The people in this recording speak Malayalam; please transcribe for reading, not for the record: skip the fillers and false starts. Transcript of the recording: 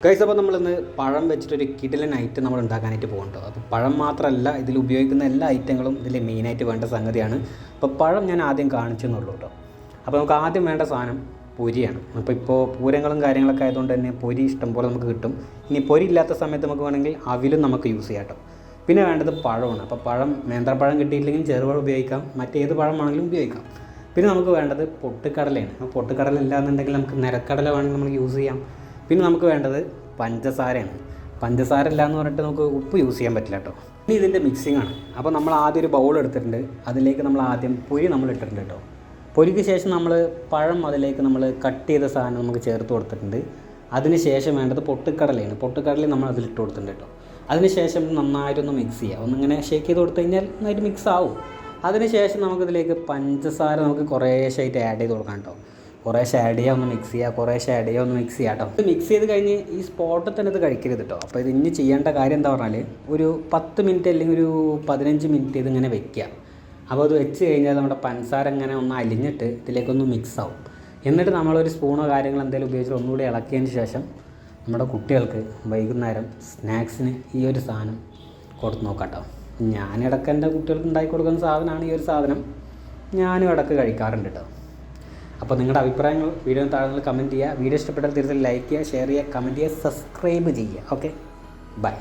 ഗൈസ്, അപ്പോൾ നമ്മളിന്ന് പഴം വെച്ചിട്ടൊരു കിടിലൻ ഐറ്റം നമ്മൾ ഉണ്ടാക്കാനായിട്ട് പോകുന്നുണ്ടോ. അപ്പോൾ പഴം മാത്രമല്ല, ഇതിൽ ഉപയോഗിക്കുന്ന എല്ലാ ഐറ്റങ്ങളും ഇതിൽ മെയിനായിട്ട് വേണ്ട സംഗതിയാണ്. അപ്പോൾ പഴം ഞാൻ ആദ്യം കാണിച്ചെന്നുള്ളൂ കേട്ടോ. അപ്പോൾ നമുക്ക് ആദ്യം വേണ്ട സാധനം പൊരിയാണ്. ഇപ്പോൾ പൂരങ്ങളും കാര്യങ്ങളൊക്കെ ആയതുകൊണ്ട് തന്നെ പൊരി ഇഷ്ടംപോലെ നമുക്ക് കിട്ടും. ഇനി പൊരി ഇല്ലാത്ത സമയത്ത് നമുക്ക് വേണമെങ്കിൽ അവിലും നമുക്ക് യൂസ് ചെയ്യാം കേട്ടോ. പിന്നെ വേണ്ടത് പഴമാണ്. അപ്പോൾ പഴം നേന്ത്രപ്പഴം കിട്ടിയില്ലെങ്കിൽ ചെറുപഴം ഉപയോഗിക്കാം, മറ്റേത് പഴം വേണമെങ്കിലും ഉപയോഗിക്കാം. പിന്നെ നമുക്ക് വേണ്ടത് പൊട്ടുകടലയാണ്. അപ്പോൾ പൊട്ടുകടല ഇല്ലാന്നുണ്ടെങ്കിൽ നമുക്ക് നിലക്കടല വേണമെങ്കിൽ നമുക്ക് യൂസ് ചെയ്യാം. പിന്നെ നമുക്ക് വേണ്ടത് പഞ്ചസാരയാണ്. പഞ്ചസാര ഇല്ല എന്ന് പറഞ്ഞിട്ട് നമുക്ക് ഉപ്പ് യൂസ് ചെയ്യാൻ പറ്റില്ല കേട്ടോ. ഇനി ഇതിൻ്റെ മിക്സിംഗ് ആണ്. അപ്പോൾ നമ്മൾ ആദ്യം ഒരു ബൗൾ എടുത്തിട്ടുണ്ട്. അതിലേക്ക് നമ്മൾ ആദ്യം പൊരി നമ്മൾ ഇട്ടിട്ടുണ്ട് കേട്ടോ. പൊരിക്ക് ശേഷം നമ്മൾ പഴം അതിലേക്ക് നമ്മൾ കട്ട് ചെയ്ത സാധനം നമുക്ക് ചേർത്ത് കൊടുത്തിട്ടുണ്ട്. അതിന് ശേഷം വേണ്ടത് പൊട്ടുകടലയാണ്. പൊട്ടുകടല നമ്മൾ അതിലിട്ട് കൊടുത്തിട്ടുണ്ട് കേട്ടോ. അതിന് ശേഷം നന്നായിട്ടൊന്ന് മിക്സ് ചെയ്യുക. ഒന്നിങ്ങനെ ഷേക്ക് ചെയ്ത് കൊടുത്തു കഴിഞ്ഞാൽ നന്നായിട്ട് മിക്സ് ആവും. അതിന് ശേഷം നമുക്കിതിലേക്ക് പഞ്ചസാര നമുക്ക് കുറേശ്ശായിട്ട് ആഡ് ചെയ്ത് കൊടുക്കാം കേട്ടോ. കുറേശ്ശെ ആഡ് ചെയ്യുക, ഒന്ന് മിക്സ് ചെയ്യുക, കുറേശ്ശെ ആഡ് ചെയ്യുക, ഒന്ന് മിക്സ് ചെയ്യാം കേട്ടോ. ഇത് മിക്സ് ചെയ്ത് കഴിഞ്ഞ് ഈ സ്പോട്ടിൽ തന്നെ ഇത് കഴിക്കരുത് കേട്ടോ. അപ്പോൾ ഇത് ഇനി ചെയ്യേണ്ട കാര്യം എന്താ പറഞ്ഞാൽ, ഒരു 10 മിനിറ്റ് അല്ലെങ്കിൽ ഒരു 15 മിനിറ്റ് ഇതിങ്ങനെ വെക്കുക. അപ്പോൾ അത് വെച്ച് കഴിഞ്ഞാൽ നമ്മുടെ പഞ്ചസാര ഇങ്ങനെ ഒന്ന് അലിഞ്ഞിട്ട് ഇതിലേക്കൊന്ന് മിക്സ് ആവും. എന്നിട്ട് നമ്മളൊരു സ്പൂണോ കാര്യങ്ങളോ എന്തെങ്കിലും ഉപയോഗിച്ചിട്ട് ഒന്നുകൂടി ഇളക്കിയതിന് ശേഷം നമ്മുടെ കുട്ടികൾക്ക് വൈകുന്നേരം സ്നാക്സിന് ഈ ഒരു സാധനം കൊടുത്ത് നോക്കാം കേട്ടോ. ഞാനിടയ്ക്ക് എൻ്റെ കുട്ടികൾക്ക് ഉണ്ടാക്കി കൊടുക്കുന്ന സാധനമാണ് ഈ ഒരു സാധനം. ഞാനും ഇടയ്ക്ക് കഴിക്കാറുണ്ട് കേട്ടോ. അപ്പോൾ നിങ്ങളുടെ അഭിപ്രായങ്ങൾ വീഡിയോ താഴെ കമൻറ്റ് ചെയ്യുക. വീഡിയോ ഇഷ്ടപ്പെട്ടാൽ തീർച്ചയായും ലൈക്ക് ചെയ്യുക, ഷെയർ ചെയ്യുക, കമൻറ്റ് ചെയ്യുക, സബ്സ്ക്രൈബ് ചെയ്യുക. Okay, by.